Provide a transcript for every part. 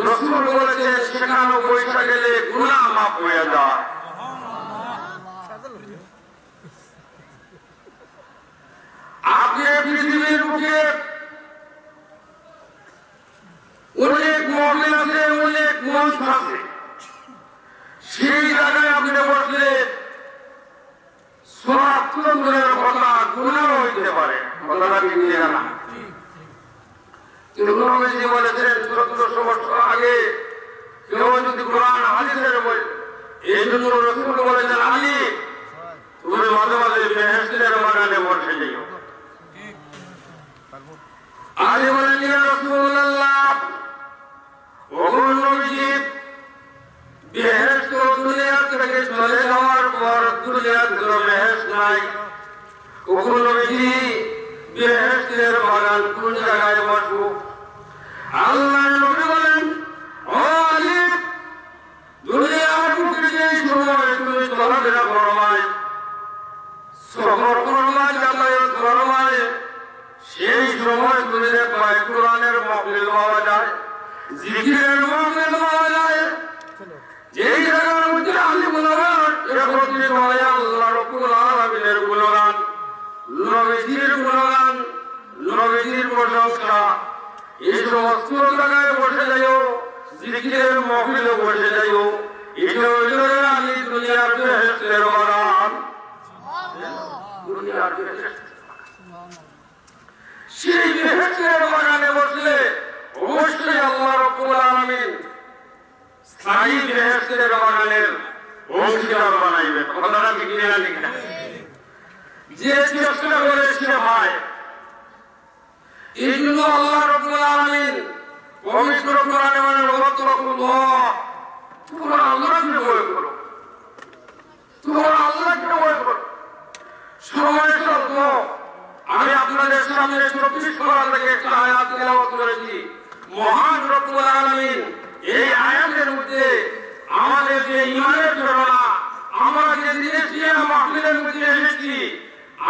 রাসূল বলেছেন সেখানে বসে গেলে গুনাহ মাফ হয়ে যায়। আপনি পৃথিবীর বুকে অনেক মহমিন আছে, অনেক মঞ্চ আছে, সেই জায়গায় আপনি বসলে সনাতনের কথা গুনাহ হইতে পারে। কথাটা ঠিক না? কিন্তু নবীজি বলেছেন 1400 বছর আগে কেউ যদি কোরআন হাদিসের বই, এই জন্য রাসূল বলেছেন আলী তুমি মাঝে মাঝে বেহেশতের বাগানে বসে যাও। আলী বলেন ইয়া রাসূলুল্লাহ, ওগো নবীজি, বেহেশত দুনিয়া থেকে চলে যাওয়ার পর দুনিয়াতে তো বেহেশত নাই। ওগো নবীজি, বেহেশতের বাগান কোন জায়গায় বসবো? আল্লাহর নবী বলেন ও আলী, দুনিয়ার বুকে যে সময় তুমি চলাফেরা করবাই, সফর করবাই, যাতায়াত করবাই, সেই সময় তুমি দেখবাই কোরআনের মাহফিল পাওয়া যায়, জিকিরের মাহফিল পাওয়া যায়। যেই জায়গার মধ্যে আলিমুল্লাহ একত্রিত হয় আল্লাহ রাব্বুল আলামিনের গুণগান, নবীজির গুণগান, নবীজির প্রশংসা, এই সমস্ত জায়গায় বসে যাইও, জিকিরের মাহফিলে বসে যাইও। এটা হইল আলী দুনিয়ার বেহেশতের বাগান। দুনিয়ার বেহেশত, সেই বেহেশতের বাগানে বসলে অবশ্যই আল্লাহ রাব্বুল আলামিন স্থায়ী বেহেশতের বাগানের অংশীদার বানাইবে। কথাটা ঠিক না? ঠিক না? যে চেষ্টা করে সে হয়। এই জন্য আল্লাহ রাব্বুল আলামিন পবিত্র কোরআনে বলেন ওয়াত্তাকুল্লাহ, তোমরা আল্লাহকে ভয় করো, তোমরা আল্লাহকে ভয় করো। সময় স্বল্প, আমি আপনাদের সামনে 24 পারা থেকে একটা আয়াত তেলাওয়াত করেছি। মহান রব্বুল আলামিন এই আয়াতের মধ্যে আমাদের যে ঈমানের প্রেরণা, আমরা যে জিনিসকে মাহফিলের মধ্যে এনেছি,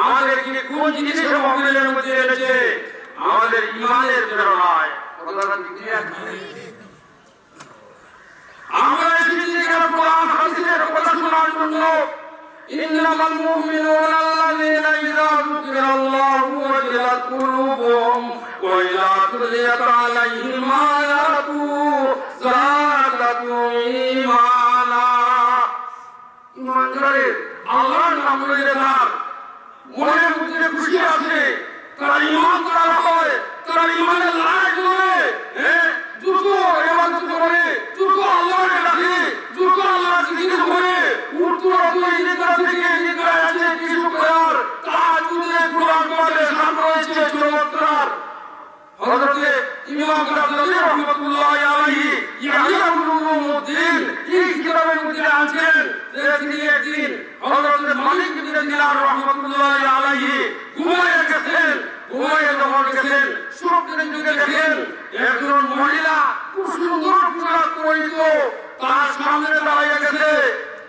আমাদেরকে কোন জিনিসের মাহফিলের মধ্যে এনেছে? আমাদের ঈমানের প্রেরণায়। আমরা এসেছি কোরআন হাদিসের কথা শোনার জন্য। ইন্নামাল মুমিনুনা আল্লাযীনা ইযা যুকিরাল্লাহু ওয়াজিলাত কুলুবুহুম ওয়া ইযা তুলিয়াত আলাইহিম আয়াতুহু যাদাতুহুম ঈমানা। ঈমানদার আল্লাহর নাম লইলে তার মনের মধ্যে খুশি আছে, তারা ঈমান করা হয়, তারা ঈমানের লায়ক হবে। দ্রুত ইবাদত করে, দ্রুত আল্লাহকে ডাকে, দ্রুত আল্লাহর জিকির করে, উর্দু ইংরেজি থেকে নিকরা আছে কিছু করার, তাহাজ্জুদে কোরআন পড়ে শান রয়েছে চমৎকার। হযরত ইমাম গাজ্জালী রাহমাতুল্লাহি আলাইহি ইয়াহিয়া উলুমুদ্দিন এই কিতাবের মধ্যে আছেন যে তিনি একদিন হযরত মালিক বিন দিনার রাহমাতুল্লাহি আলাইহি ঘুমিয়ে গেছেন। ঘুমিয়ে যখন গেছেন, স্বপ্নের যুগে দেখেন একজন মহিলা খুব সুন্দর পোশাক পরিত তার সামনে দাঁড়িয়ে গেছে।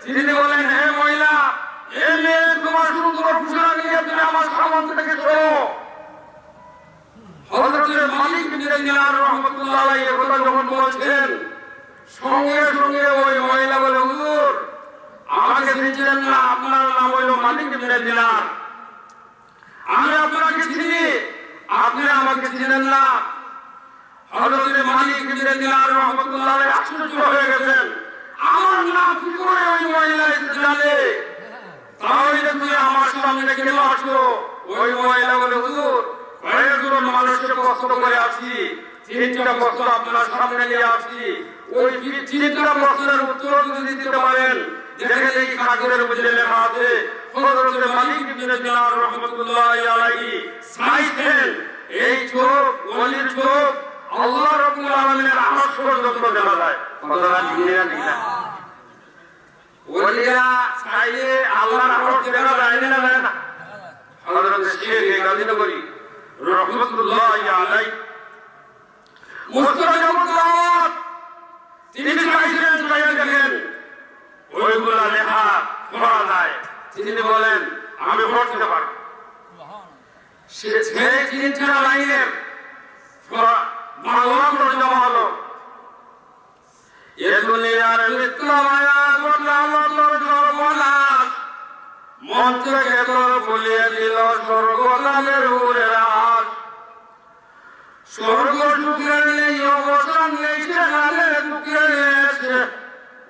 তিনি বলেন, হে মহিলা, এ মেয়ে, তোমার সুন্দর পোশাক নিয়ে তুমি আমার সামনে থেকে সরো। হযরত মালিক বিন দিনার রাহমাতুল্লাহি আলাইহি কথা যখন বলছেন, সঙ্গে সঙ্গে ওই মহিলা বলে, হুজুর, আমাকে চিনছেন না? আপনার নাম হইল মালিক বিন দিনার, আমি আপনাকে চিনি, আপনি আমাকে চিনেন না? হযরত মালিক বিন দিনার রাহমাতুল্লাহি আলাইহি আশ্চর্য হয়ে গেছেন, আমার নাম কি করে ওই মহিলা জানে? তাহলে তুমি আমার সামনে কেন আসছো? ওই মহিলা বলে, হুজুর, কয়েকজন মানুষকে কষ্ট করে আসছি, 3টা প্রশ্ন আপনার সামনে নিয়ে আসছি। ওই 3টা প্রশ্নের উত্তর যদি দিতে পারেন, দেখেন এই কাগজের মধ্যে লেখা আছে। হযরত মালিক বিন দিনার রাহমাতুল্লাহি আলাইহি সাইছেন এই চোখ, ওলির চোখ আল্লাহ রাব্বুল আলামিনের আরশ পর্যন্ত দেখা যায়। কথাটা ঠিক না? ওলিরা চাইলে আল্লাহর আরশ দেখা যায় না? না। হযরত শেখ গাজীনগরী রাহমাতুল্লাহি আলাইহি মুস্তাজাবুত তিনি চাইছেন, চাইয়া দেখেন ওইগুলা লেখা পড়া যায়। তিনি বলেন, আমি পড়তে পারবো। সেই 3টা লাইনের বাংলা তরজমা হলো, মিথ্যা মায়া করলাম তোর সর্বনাশ মন থেকে তোর বলিয়ে দিল স্বর্গলাভের উড়ে রাস স্বর্গ সুখের নেই অবসান নেই সেখানে দুঃখের এসে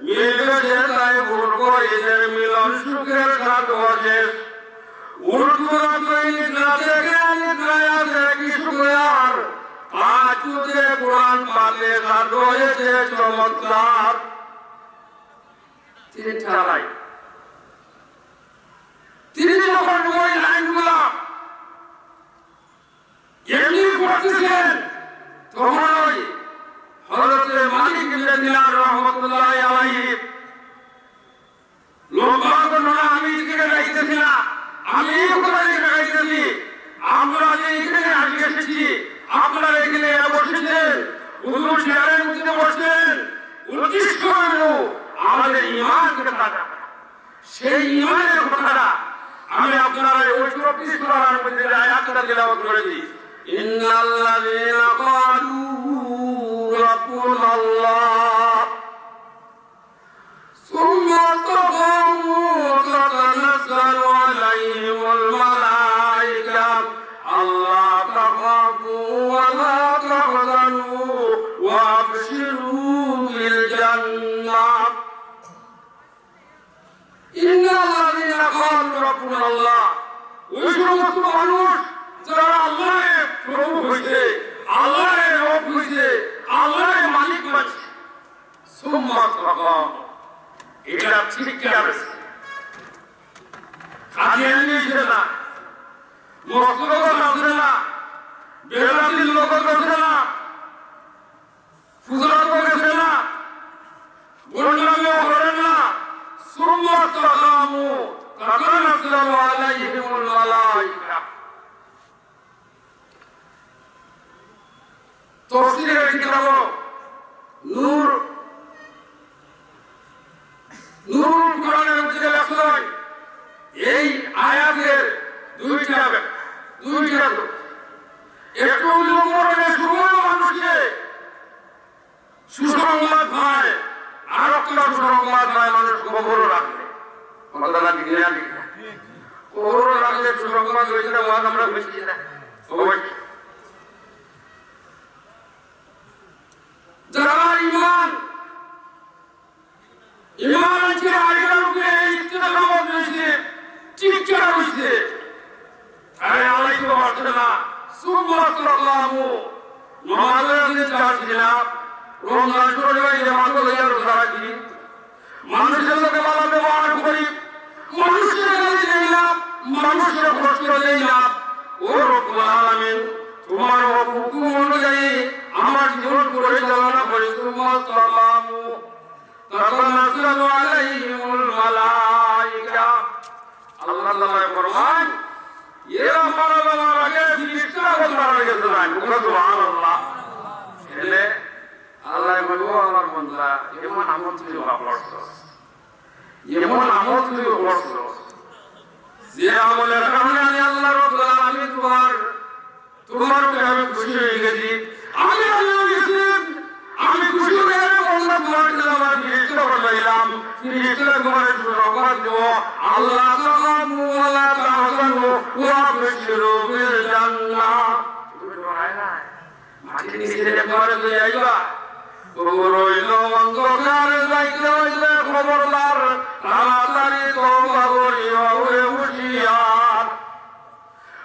মিলবে সে তাই ভুল করিদের মিলন সুখের স্বাদ অশেষ উর্দুরা তুই নিদ্রা থেকে নিদ্রায় আছে কি সুখের পাঁচুতে কোরআন পাতে স্বাদ হয়েছে চমৎকার তিনটা লাইন তিনি যখন ওই লাইনগুলা এমনি পড়তেছেন তখন ওই হযরতে মালিক ইবনে দিনার রাহমাতুল্লাহ আলাইহি লম্বা ঘটনা আমি এখানে গাইতেছি না আমি এই কথা গাইতেছি আমরা যে এখানে আগে এসেছি আপনারা এখানে বসেছেন হুজুর চেয়ারের মধ্যে বসেন উদ্দেশ্য হলো আমাদের ঈমানকে তাজা করা সেই ঈমানের কথাটা আমি আপনারা ওই 34 সূরার মধ্যে আয়াতটা তেলাওয়াত করে দিই ইন্নাল্লাযীনা ক্বালু রাব্বুনাল্লাহ সুম্মা ইসতাকামু তাতানাজ্জালু আলাইহিমুল মালায়েকা আল্লা তাখাফু ওয়া লা তাহজানু ওয়া আবশিরু বিল জান্নাহ ইন্নাল্লাযীনা ক্বালু রাব্বুনাল্লাহ ওই সমস্ত মানুষ যারা আল্লাহর প্রভু হইছে আল্লাহর রব হইছে আল্লাহর মালিক মানছে সুম্মা ইসতাকামু এটা ঠিক কি আছে কাজের নিছে না মসলক আছে না বেলাতির লোক আছে না ফুজরা আছে না গোন্ডামিও করে না সুম্মা ইসতাকামু তাতানাজ্জালু আলাইহিমুল মালায়েকা তাফসীরের কিতাব নূর কোরআনের মধ্যে লেখা হয় এই আয়াতের দুইটা একটু মরণের সময় মানুষে সুসংবাদ পায় আর একটা সুসংবাদ পায় মানুষ কবরও রাখবে কথাটা কি জানি কবরও রাখলে সুসংবাদ হয়েছে না আমরা বুঝছি না যারা ঈমান আছে আগের উপরে ইত্তেকামত হয়েছে চিৎকার হয়েছে আরে আল্লাহ তো আসছে না সুম্মা ইসতাকামু নামাজের চার ছিলাম রমজান শরীফে জামাত লইয়া রোজা রাখি মানুষের লোকে ভালো ব্যবহার করি মানুষের গালি দেই না মানুষের কষ্ট দেই না ও রব্বুল আলামিন তোমার হুকুম অনুযায়ী আমার জীবন পরিচালনা করি সুম্মা ইসতাকামু তাতানাজ্জালু আলাইহিমুল মালায়েকা আল্লাহ তাআলা ফরমান এরা মারা যাওয়ার আগে ফেরেশতারা বলতে গেছে না সুবহানাল্লাহ এলে আল্লাহ বলবো আমার বান্দা এমন আমল তুই করছস এমন আমল তুই করছস যে আমলের কারণে আমি আল্লাহ রাব্বুল আলামিন তোমার উপরে আমি খুশি হয়ে গেছি আমি আল্লাহ গেছি আমি খুশি হয়ে আল্লাহ তোমার জন্য আমার ফেরেশতা বানাইলাম ফেরেশতারা তোমার রহমত দেব আল্লাহ তাআলামু ওয়া লা তাহজানু ওয়া আবশিরু বিল জান্নাহ তুমি বলাই না মাটি নিচে একবারে লই আইবা রইল অন্ধকারে যাইতে হইলে খবরদার তাড়াতাড়ি তওবা করিও ওরে হুঁশিয়ার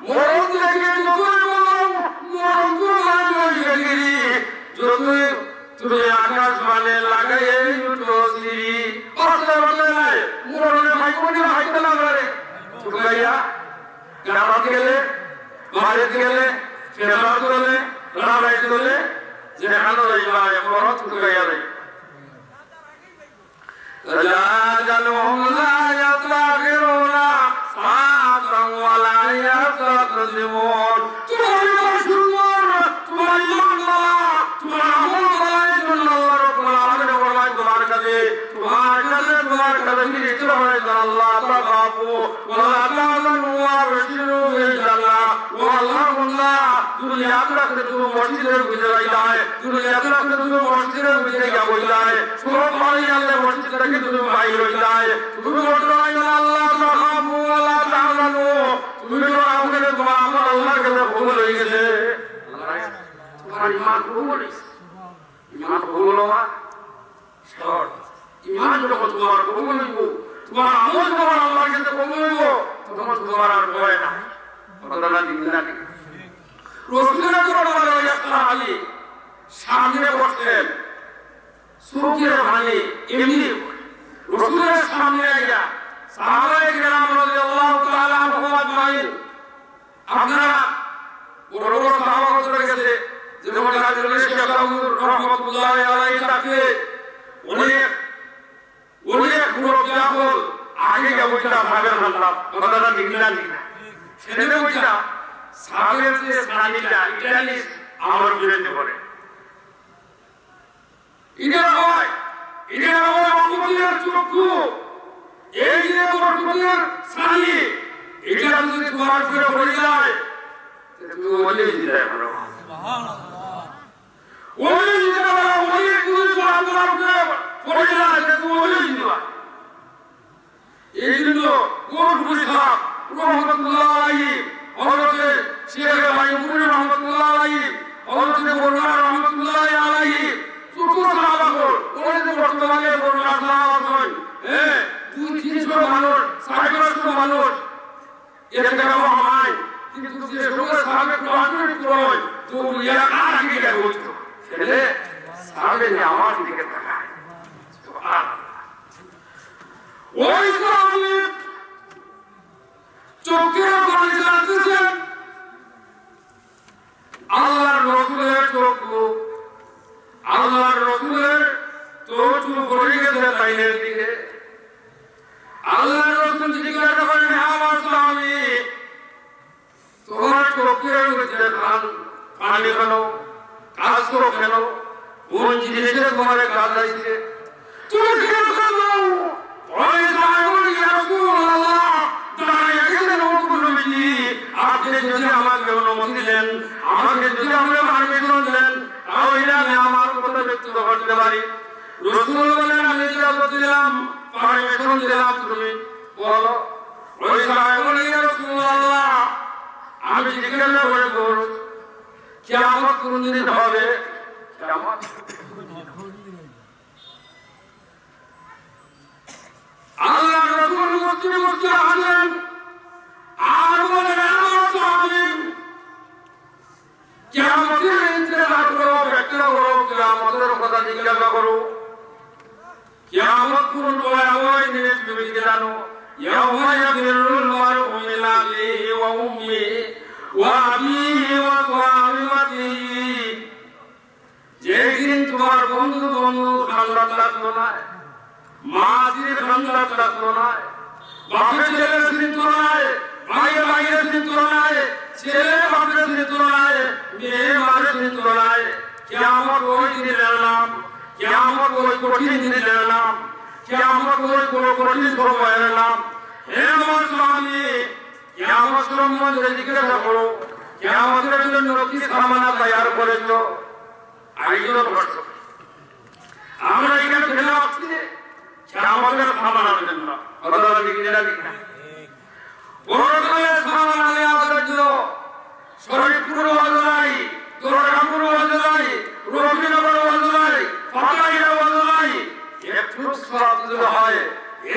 মরণ থেকে যতই বললাম মরণ তোমার লইয়া গিরি যতই তুমি আকাশ মানে লাগাইয়ে উঠো সিঁড়ি অস্তে বলে নাই মরণে ভাইকনি ভাইতে লাগারে ঠুকাইয়া গাড়াত গেলে বাড়িতে গেলে খেলার গেলে রাড়াইতে গেলে যেখানে যাইবা মরণ ঠুকাইয়া দেয় রাজালুহুম লা ইয়াতাখিরুনা সাআতান ওয়া লা ইয়াস্তাকদিমুন তোমার সুন্দর তোমার ইমানওয়ালা তোমার আমলওয়ালা জন্য আল্লাহ রাব্বুল আলামিন ফরমায় তোমার কাছে ফিরে হয় আল্লাহ তাআফু ওয়া লা তাযানু ওয়া বাশিরু বিল জান্নাহ ওয়া আল্লাহুল্লাহ দুনিয়া আখিরাতে তুমি মসজিদের ভিতরে যায় দুনিয়া আখিরাতে তুমি মসজিদের ভিতরে গিয়ে বসে যায় সব ভাই আল্লাহ মসজিদে থেকে তুমি বাইর হয়ে যায় তুমি বলতে আল্লাহ তাখাফু ওয়া লা তাহজানু তুমি আমাকে তোমার আমার আল্লাহর কাছে কবুল হয়ে গেছে তোমার ঈমান কবুল হয়েছে ঈমান কবুল হওয়া শর্ত ঈমান যখন তোমার কবুল হইব তোমার আমল তোমার আল্লাহর কাছে কবুল হইব তখন তোমার আর ভয় না কথাটা ঠিক না ঠিক রাসূলের দরবারে একটা আলী সামনে বসতেন সুরকির ভানি এমনি রাসূলের সামনে আইয়া সাহাবায়ে কেরাম রাদিয়াল্লাহু তাআলা আনহুম আজমাইন আপনারা বড় বড় সাহাবাদের কাছে যেমন কাজী শেখ আবুর রহমাতুল্লাহি আলাইহি তাকে অনেক গুরু ব্যাপল আগে বলতা ভাবের হাল্লা কথাটা ঠিক না ঠিক না সেটা বলতা সাহাবের যে সানিটা ইটালি আমার বিরুদ্ধে করে এটা হয় অমুকের চক্ষু এই যে বরকতের সানি এটা যদি তোমার উপরে পড়ে যায় তুমি ওলি দিতে পারো সুবহানাল্লাহ ওলি দিতে পারো ওলি যদি তোমার উপরে পড়ে যায় তুমি ওলি দিতে পারো এই জন্য কোরআন সাহেব রহমাতুল্লাহ আলাইহি হযরত শেখ মাইমুন রহমাতুল্লাহ আলাইহি হযরত বরুণা রহমাতুল্লাহ আলাইহি চতুর্থ সাহাবাগণ ওনাদের বর্তমানে বরুণা সাহাবাগণ 200-300 মানুষ 400 মানুষ এটা কেন হয় কিন্তু যে সময় সাহাবে কোরআনের প্রয়োজন তো এরা কার আগে গেল হতো ছেলে সাহাবে আমার দিকে তাকায় সুবহানাল্লাহ ওই সাহাবে চোখের পানি ঝরাতেছেন আল্লাহর রাসূলের চক্ষু আল্লাহর রাসূলের চোখ পড়ে গেছে তাইনের দিকে আল্লাহর রাসূল জিজ্ঞাসা করেন আমার স্বামী তোমার চোখের ভিতরে পানি কেন কাজ করো কেন কোন জিনিসের তোমার কাজ আছে তুমি কেন করো ওই সাহাবী ইয়া রাসূলুল্লাহ দাঁড়িয়ে গেলেন ওগুলো মিলি আপনি যদি আমাকে অনুমতি দেন আমাকে যদি আমরা পারমিশন দেন তাহলে আমি আমার কথা ব্যক্ত করতে পারি রাসূল বলেন আমি ইজাজত দিলাম পারমিশন দিলাম তুমি বলো ওই সাহাবী ইয়া রাসূলুল্লাহ আমি জিজ্ঞাসা করে বলবো কিয়ামত কোন দিন হবে কিয়ামত আল্লাহর রাসূল মুসলিম আসেন আর বলেন আমার স্বামী কিয়ামতের ইন্তজার করো ব্যাখ্যা করো কিয়ামতের কথা জিজ্ঞাসা করো কিয়ামত কোন ভয়াবহ জিনিস তুমি কি জানো ইয়াউমা ইয়াফিরুল মারউ মিন আখিহি ওয়া উম্মিহি ওয়া আবিহি ওয়া সাহিবাতিহি যেদিন তোমার বন্ধু খানদান থাকলো না মাঝির খানদান থাকলো না বাপের ছেলের চিন্তা নাই ভাইয়ের ভাইয়ের চিন্তা নাই ছেলে বাপের চিন্তা নাই মেয়ে মায়ের চিন্তা নাই কিয়ামত ওই দিনে এলাম কিয়ামত ওই কঠিন দিনে এলাম কিয়ামত ওই কঠিন সময় এলাম হে আমার স্বামী কিয়ামত সম্বন্ধে জিজ্ঞাসা করো কিয়ামতের জন্য কি সামানা তৈরি করেছো আয়োজন করছো আমরা এখানে ফেলে আসছি কিয়ামতের সামানার জন্য কথাটা ঠিক না ঠিক না বড়দের সামানা নিয়ে আসার জন্য শরীরপুর ওয়াজলাই দরগাপুর ওয়াজলাই রবিনগর ওয়াজলাই পাতাইয়া ওয়াজলাই একটু সওয়াব যদি হয়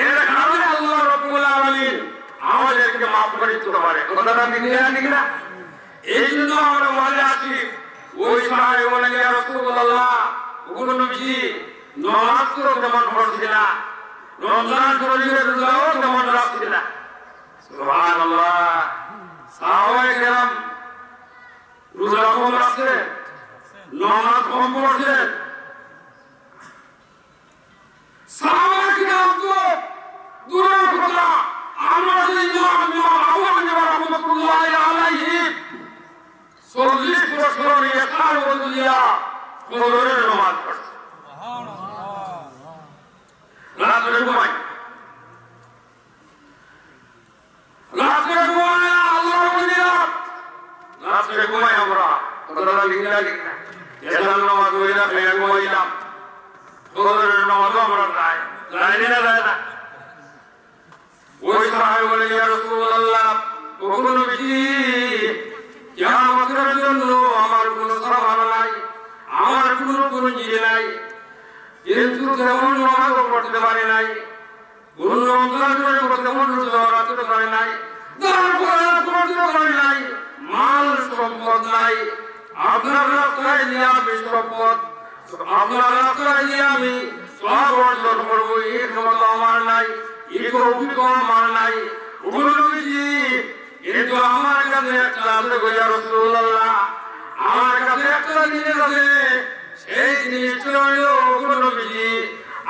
এর কারণে আল্লাহ রাব্বুল আলামিন আমাদেরকে maaf করে দিতে পারে কথাটা ঠিক না ঠিক না এই জন্য আমরা ওয়াজে আসি ওই সময় বলেন ইয়া রাসূলুল্লাহ ওগো নবীজি নামাজ তো যেমন পড়ছিল রমজান শরীফের রোজাও যেমন রাখছিল সুবহানাল্লাহ সাহাবায়ে কেরাম রোজা কম রাখছে নামাজ কম পড়ছে সাহাবায়ে কেরাম তো দূরের কথা আমরা যদি আবু হানিফা রাহমাতুল্লাহি আলাইহি 40 বছর একার ওলিয়া ফজরের নামাজ পড়ছে রাতে ঘুমাই আল্লাহর ওলিয়া রাতে ঘুমাই আমরা কথাটা লিখলা লিখা এসার নামাজ হইলা খেয়ে ঘুমাইলাম ফজরের নামাজ আমরা নাই লাইনে না যায় না ওই সাহাবী বলে ইয়া রাসূলুল্লাহ ওগো নবীজি কিয়ামতের জন্য আমার কোনো সাহারা নাই আমার কোনো জিনিস নাই কিন্তু তেমন নামাজ পড়তে পারি নাই কোনো অন্তরাত্মা করতে রাখতে পারি নাই করতে পারি নাই মাল সম্পদ নাই আপনার রাস্তায় নিয়ে আমি সম্পদ আপনার রাস্তায় নিয়ে আমি সব অর্জন করবো এই ক্ষমতা আমার নাই এই অভিজ্ঞতা আমার নাই নবীজি কিন্তু আমার কাছে একটা আছে গো ইয়া রাসূলুল্লাহ আমার কাছে একটা জিনিস আছে সেই জিনিসটা হলো নবীজি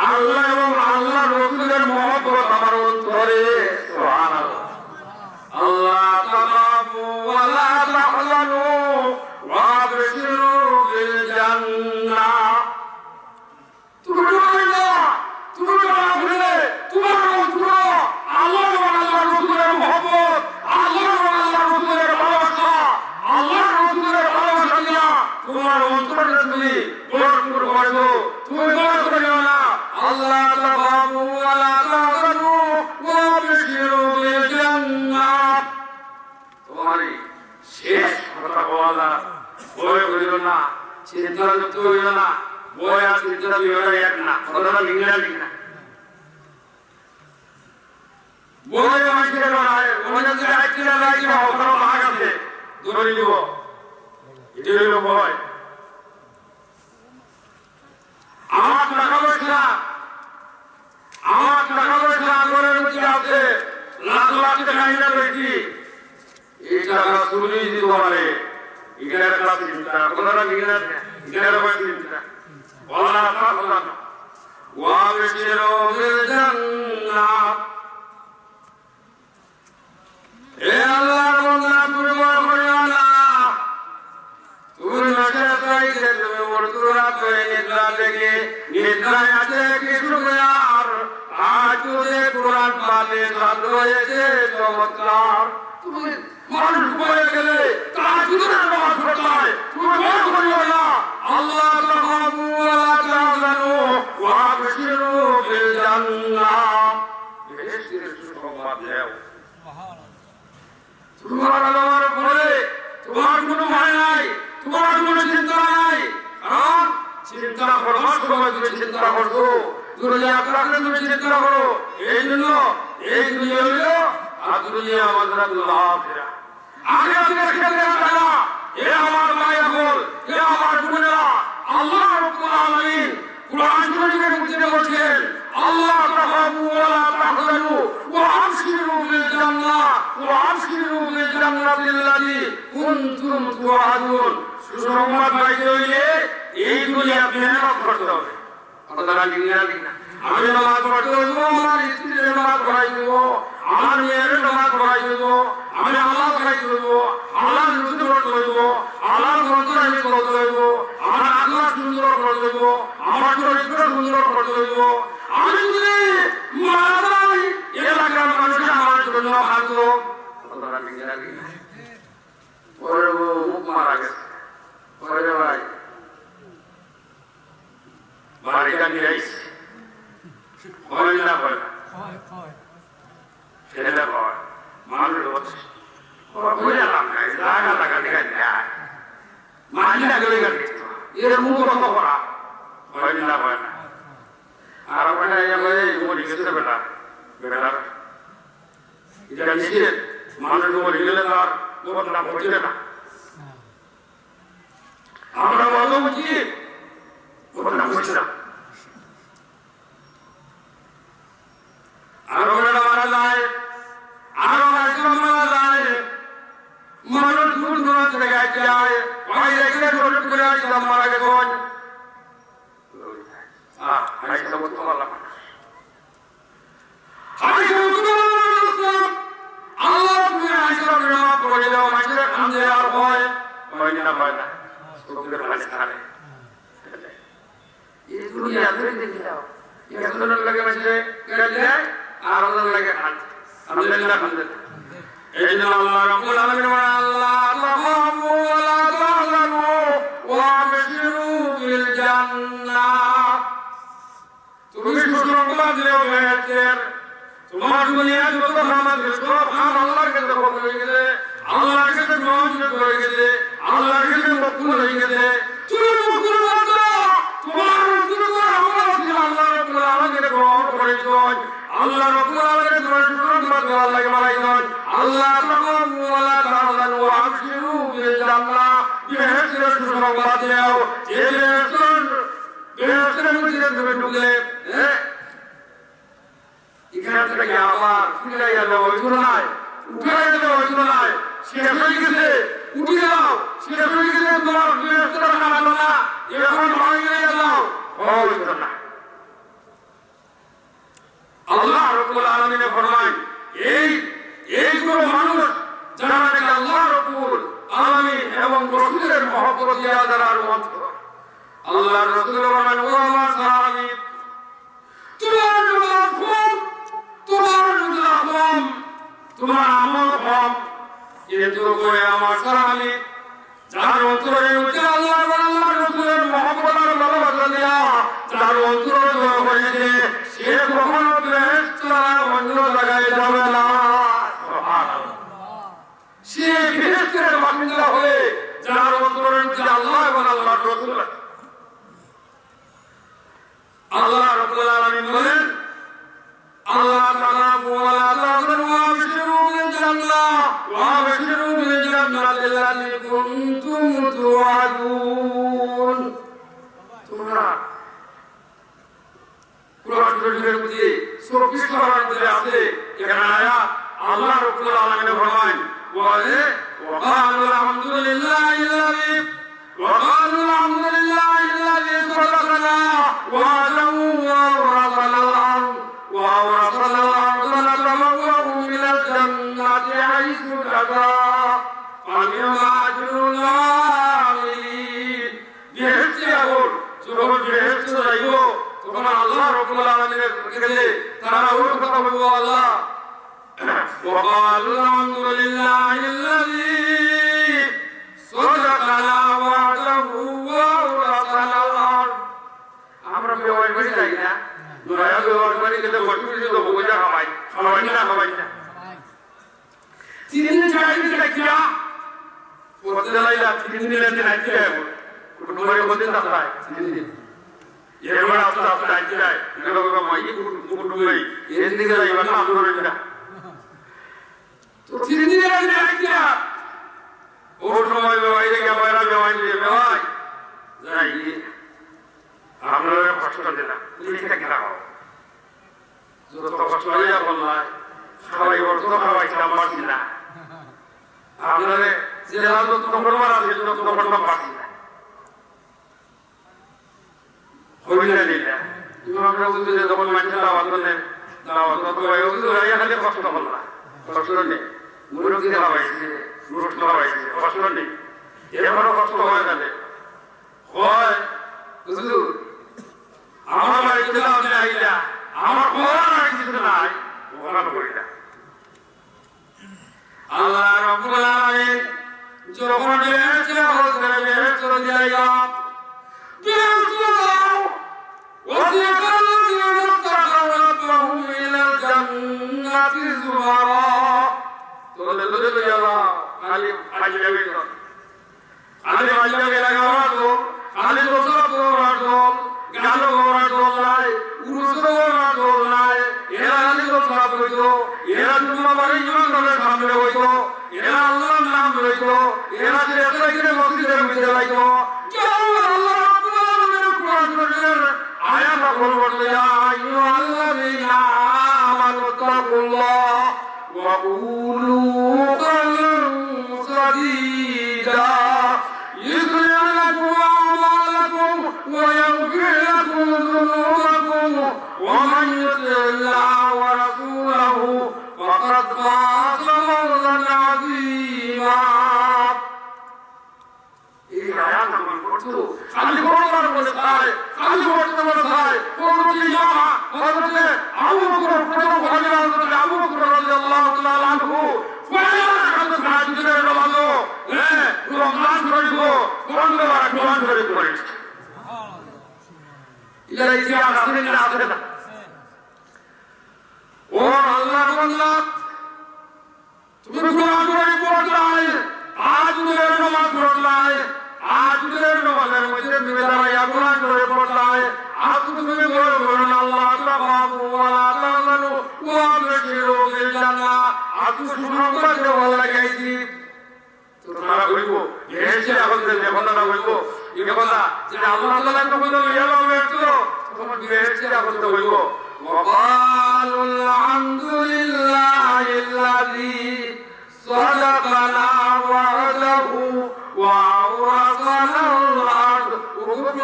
আল্লাহ এবং আল্লাহর রাসূলের মহব্বত আমার অন্তরে সুবহানাল্লাহ আল্লাহ তাআবু ওয়া লা তাহজানু ওয়া আবশিরু বিল জান্নাহ তুমি তোমার অন্তরে আল্লাহ এবং আল্লাহর রাসূলের মহব্বত আল্লাহ এবং আল্লাহর রাসূলের ভালোবাসা আল্লাহর রাসূলের ভালোবাসা নিয়ে তোমার অন্তরে তুমি ভরপুর করে দাও তুমি ভয় করিও না আল্লাহ তাআবু ওয়া লা তাহজানু ওয়া আবশিরু বিল জান্নাহ তোমারই শেষ কথা বলা ভয় করিও না চিন্তা করিও না ভয় আর চিন্তা করিও এক না কথাটা লিখে না বই মানুষের লড়াই ওনাদের আইকিরা রাইকিরা ওখানে ভাগ আছে ধরে দিব এটি হইল ভয় আমার টাকা পয়সা আগরের মধ্যে আছে লাখ লাখ টাকা হিনা রয়েছি এই টাকা শুনি দিতে পারে এখানে একটা চিন্তা কথাটা লিখে না এখানে চিন্তা বলা কথা ওয়া বিশিরু বিল জান্নাহ এ আল্লাহর বান্দা তুমি ভয় করিও না তুমি নজর রাখবে তুমি মরতুরা করে নিদ্রা থেকে নিদ্রায় আছে কিছু আর আজ যে কোরআন পাতে ছাত্র হয়েছে চমৎকার তুমি মানুষ বলে গেলে তাহাজ্জুদের নামাজ পড়তে হয় তুমি ভয় করিও না আল্লাহ তাআবু ওয়া লা তাহজানু ওয়া আবশিরু বিল জান্নাহ বেহেশতের সুসংবাদ দাও তোমার আল্লাহর পরে তোমার কোনো ভয় নাই তোমার কোনো চিন্তা নাই কারণ চিন্তা করবার সময় তুমি চিন্তা করছো দুনিয়া আখেরাতে তুমি চিন্তা করো এই জন্য এই দুনিয়া হইল আর দুনিয়া মাযরাতুল আখিরা আখিরাতের ক্ষেত্রে টাকা এ আমার মায়া বল এ আমার বোনেরা আল্লাহ রাব্বুল আলামিন কুরআন শরীফের মধ্যে বলেছেন আল্লাহ তাআবু ওয়া লা তাহজানু ওয়া আবশিরু বিল জান্নাহ ওয়া আবশিরু বিল জান্নাতিল্লাযী কুনতুম তুআদুন সুসংবাদ পাইতে হইলে এই দুনিয়াতে মেহনত করতে হবে কথাটা লিখে না আমি নামাজ পড়তে হইব আমার স্ত্রীর নামাজ পড়াই দেব আমার মেয়ের নামাজ পড়াই দেব আমি আল্লাহ পড়াই দেব আল্লাহ রসুল পড়তে হইব আল্লাহর গ্রন্থ আমি পড়তে হইব আমার আল্লাহ সুন্দর করে দেব আমার চরিত্র সুন্দর করে দেব আমি যদি মারা যাই এলাকার মানুষ আমার জন্য হাঁটলো কথাটা লিখে না পরে মুখ মারা গেছে পরে ভাই বাড়িটা নিয়ে আইসি হয় না হয় না ছেলে হয় মানুষ হচ্ছে বুঝলাম না জায়গা টাকা দেখা যায় মাঝিটা গেলে গেলে এর মুখ রক্ত করা হয় না হয় না আর ওখানে মরি গেছে বেটা বেটার এটা নিষেধ মানুষ মরি গেলে তার ঘটনা ঘটবে না আমরা বলবো বুঝি ঘটনা ঘটছে না আরো মারা যায় আরো মারা যায় মানুষ দূর দূরান্ত থেকে যায় ওই রেখে ছোট করে আসলাম মারা গেছেন আল্লাহ তুমি আসলাম নামাজ পড়ে দাও মাঝে খান্দে আর ভয় হয় না ভয় না চোখের পানি খাবে এই দুনিয়া দেখে দাও একজনের লাগে মাঝে কেটে যায় আর ওদের লাগে খান আলহামদুলিল্লাহ খান এই জন্য আল্লাহ রাব্বুল আলামিন বলেন আল্লাহ তাআবু ওয়া লা তাহজানু ওয়া আবশিরু বিল জান্নাহ তুমি সুসংবাদ সংবাদ দিলেও বেহেশতের তোমার দুনিয়া যত খাম আছে সব খাম আল্লাহর কাছে কবুল হয়ে গেছে, আল্লাহর কাছে মঞ্জুর হয়ে গেছে, আল্লাহর কাছে কবুল হয়ে গেছে। তুমি কবুল করো, তোমার যত আমল ছিল আল্লাহ রাব্বুল আলামিন গ্রহণ করে দিন। আল্লাহ রাব্বুল আলামিন তোমার সুন্নাত আল্লাহকে মানাই দিন। আল্লাহ তাআলা তাআলা ওয়া আবশিরু বিল জান্নাহ, বেহেশতের সুসংবাদ দাও। এই বেহেশতের মধ্যে তুমি ঢুকলে এখান থেকে আবার ফিরাইয়া দেওয়া হইল নাই, উঠাইয়া দেওয়া হইল নাই, শেষ হয়ে গেছে, উঠে যাও, শেষ হয়ে গেছে, তোমার বেহেশতের কামালো না, এখন হয়ে যাও, হইল না। আল্লাহ রাব্বুল আলামিন ফরমান এই কোন মানুষ যারা নাকি আল্লাহ রাব্বুল আলামিন এবং রাসূলের মহব্বত দিয়া যারা অনুমত, আল্লাহর রাসূল বলেন ও আমার সাহাবী, তোমার আমল কম, কিন্তু আমার সাহাবী যার অন্তরে আল্লাহ এবং আল্লাহর রাসূলের মহব্বত আর ভালোবাসা দিয়া যার অন্তরে হয়েছে, সে কখনো বেহেশতের অন্য জায়গায় যাবে না। সে বেহেশতের বাসিন্দা হয়ে যার অন্তরে আল্লাহ এবং আল্লাহর রাসূল। আল্লাহ রাব্বুল আলামিন বলেন আল্লাহ তাআলা ওয়ালা তাযুরু ওয়া আবশিরু বিল জান্নাহ ওয়া আবশিরু বিল জান্নাতি আল্লাতী কুনতুম তুআদুন। তোমরা কুরআন শরীফের মধ্যে 24 পারার মধ্যে আছে এখানে আয়াত আল্লাহ রাব্বুল আলামিন ফরমান ওয়া ক্বালু আলহামদুলিল্লাহিল্লাযী وقالوا الحمد لله الذي صدقنا وعده وأورثنا الأرض نتبوأ من الجنة حيث نشاء فنعم أجر العاملين। বেহেশতে আগুন যখন বেহেশতে যাইব তখন আল্লাহ রাব্বুল আলামিনের কাছে তারা ওই কথা বলবো আল্লাহ وقالوا الحمد لله الذي صدقنا وعده وأورثنا الأرض। আমরা বেওয়াই বাড়ি যাই না, দয়া বেওয়াই বাড়ি গেলে বসে তো বোঝা খাওয়াই খাওয়াই না 3 দিন যাই দেখিয়া বলতে লাইলা 3 দিনের দিন আইতে যাব কুটুমের মধ্যে তাই 3 দিন এবার আস্তে আস্তে আইতে যায় এগুলো মাই কুটুমে এই দিকে যাইবা না আমরা না তো 3 দিনের দিন আইতে ওর সময় বেওয়াইরে গিয়ে বাইরা বেওয়াই দিয়ে বেওয়াই যাই আপনারা কষ্ট দিলাম লিখে গেলাম যত কষ্ট হইয়া বললাই সবাই অর্থ খাওয়াইছিলাম পারছি না, আপনারা যে যত করবার আছে তত করতে পারছি না হইলে দিলে তুমি আমরা বুঝতে যখন মানুষের দাওয়াত করলেন দাওয়াত খালি কষ্ট করলা কষ্ট নেই মুরব্বী খাওয়াইছে রোট খাওয়াইছে কষ্ট নেই এবারও কষ্ট হয়ে গেলে হয় হুজুর আমার বাড়িতে আইলা আমার কোন কিছু নাই ওখানে করিলা। আল্লাহ রাব্বুল আলামিন যখন বেহেশতে বলছেন বেহেশতে জায়গা বেহেশতে যাও ওয়াসিকাল লাযীনা তাকাউ রাব্বাহুম ইলাল জান্নাতি যুমারা তোলে যাওয়া খালি আজবে তো খালি আজবে লাগাওয়া তো খালি বছর তো গালো গোরা দোলাই উরুসো গোরা দোলাই এরা আলী তো খারাপ হইতো এরা তোমার বাড়ি জীবন ধরে সামনে হইতো এরা আল্লাহর নাম লইতো এরা যে এতদিনে মসজিদের মধ্যে যাইতো কেউ আল্লাহ রাব্বুল আলামিনের কোরআন শরীফের আয়াত বলবো ইয়া আইয়ুহাল্লাযীনা আমানু তাকুল্লাহ ওয়া কুলু কওলান সাদীদা ইসলাহু লাকুম আ'মালাকুম ওয়া ইয়াগফির লাকুম যুনুবাকুম ওয়া মান ইউতি'ল্লাহ ওয়া রাসূলাহু ফাকাদ ফাযা ফাওজান 'আযীমা। এই আয়াত আমরা পড়তো খালি বড়বার বলে তাই খালি পড়তে বলে তাই পড়তে যাওয়া হযরতে আবু বকর রাদিয়াল্লাহু আবু বকর রাদিয়াল্লাহু তাআলা আনহু ফায়াত হাদিসের নামাজও রমজান শরীফ বন্ধবার কোরআন শরীফ পড়ে এর ইতিহাস শুনে না আছে না ও আল্লাহর বান্দা তুমি কোরআন শরীফ পড়লাই আজ তুমি নামাজ পড়লাই আজ তুমি নামাজের মধ্যে তুমি দাঁড়াইয়া কোরআন শরীফ পড়লাই আজ তুমি বলবেন আল্লাহ তাআলা ওয়া তাআলাহু ওয়া বাশিরু বিল জান্নাহ আজ সুসংবাদ দেওয়া লাগাইছি তোমরা বলবো এসে এখন যে কথাটা বলবো এই কথা যে আল্লাহ তাআলা তো বললো ইয়ালো বেটো তোমরা এসে এখন তো বলবো وقالوا الحمد لله الذي صدقنا وعده وأورثنا الأرض وقوم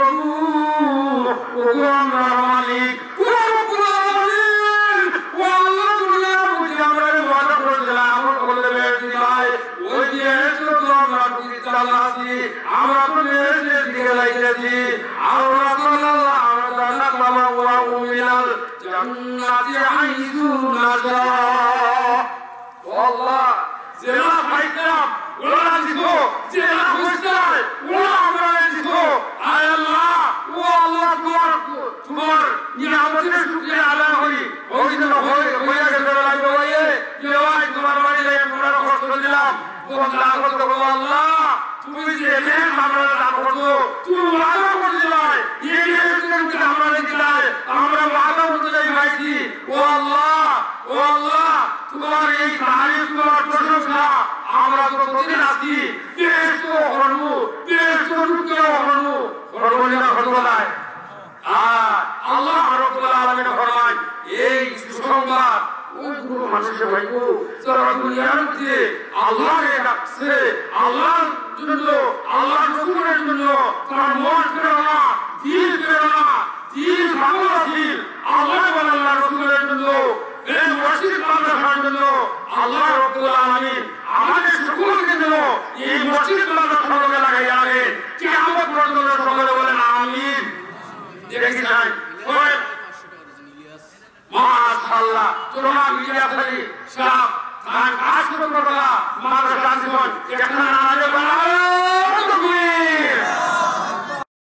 الملك ورب العالمين والله لا مجمع ولا প্রজলাম বলতে বেরিয়ে ওই যে তো আমরা দিতালাছি আমরা তো এসে দিকে লাইতেছি আল্লাহ তাআলা তাআলা ওয়া মিনাল জান্নাতি হাইসু নাজা আল্লাহ জেলা ফাইতাম ওলা দিছো জেলা খুশাই ওলা আমরা দিছো আয় আল্লাহ ও আল্লাহ তোমার নিয়ামতের শুকরিয়া আদায় করি ওই দিন হইয়া গেছে লাগবে ভাইয়ে যে ভাই তোমার বাড়ি থেকে আমরা কষ্ট দিলাম তোমরা করতে বলো আল্লাহ তুমি যে মেন আমরা দান করছো তুমি ওয়াদা করে দিলাই এই যে আমরা দিলাই আমরা ওয়াদা করতে যাই ভাইছি ও আল্লাহ তোমার এই তারিফ তোমার প্রশংসা আমরা তো প্রতিদিন আছি দেশ তো হরু দেশ তো রুকে হরু হরবলিনা হরবলায় আল্লাহ রাব্বুল আলামিন ফরমান এই সুসংবাদ ওই গুরু মানুষের ভাইগো যারা দুনিয়ার মধ্যে আল্লাহকে ডাকছে আল্লাহর জন্য আল্লাহর রাসূলের জন্য তার মন প্রেরণা দিল প্রেরণা দিল ভালোবাসিল আল্লাহ এবং আল্লাহর রাসূলের জন্য এই মসজিদ মাদ্রাসার জন্য আল্লাহ রাব্বুল আলামিন আমাদের সকলকে যেন এই মসজিদ মাদ্রাসার লগে লাগাইয়া রাখে কিয়ামত পর্যন্ত সকলে বলেন আমিন দেখি যাই মাশাআল্লাহ তোমরা মিডিয়া খালি সব কাজ করতে পারলা মাদ্রাসা জীবন এখানে